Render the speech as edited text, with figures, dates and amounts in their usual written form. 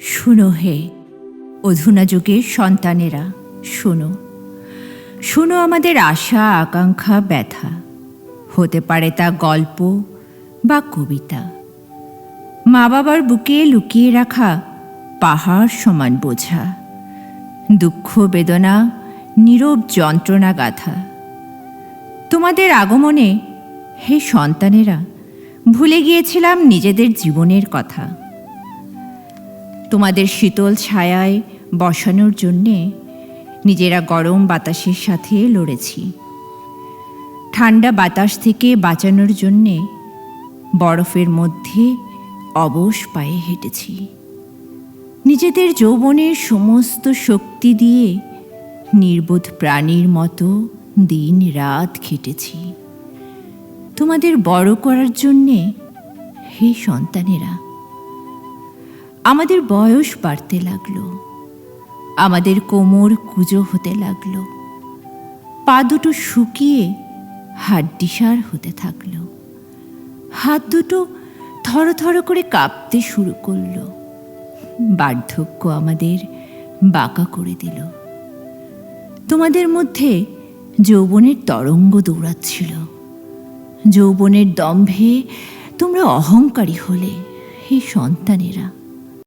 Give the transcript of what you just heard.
শুনো হে অধুনা যুগের সন্তানেরা, শোনো, শোনো আমাদের আশা আকাঙ্ক্ষা ব্যথা। হতে পারে তা গল্প বা কবিতা, মা বাবার বুকে লুকিয়ে রাখা পাহাড় সমান বোঝা, দুঃখ বেদনা নীরব যন্ত্রণা গাথা। তোমাদের আগমনে হে সন্তানেরা ভুলে গিয়েছিলাম নিজেদের জীবনের কথা। তোমাদের শীতল ছায়ায় বসানোর জন্যে নিজেরা গরম বাতাসের সাথে লড়েছি। ঠান্ডা বাতাস থেকে বাঁচানোর জন্যে বরফের মধ্যে অবশ পায়ে হেঁটেছি। নিজেদের যৌবনের সমস্ত শক্তি দিয়ে নির্বোধ প্রাণীর মতো দিন রাত খেটেছি তোমাদের বড় করার জন্যে হে সন্তানেরা। আমাদের বয়স বাড়তে লাগলো, আমাদের কোমর কুঁজো হতে লাগলো, পা দুটো শুকিয়ে হাড্ডিসার হতে থাকলো, হাত দুটো থরথর করে কাঁপতে শুরু করলো। বার্ধক্য আমাদের বাঁকা করে দিল। তোমাদের মধ্যে যৌবনের তরঙ্গ দৌড়াচ্ছিল। যৌবনের দম্ভে তোমরা অহংকারী হলে হে সন্তানেরা।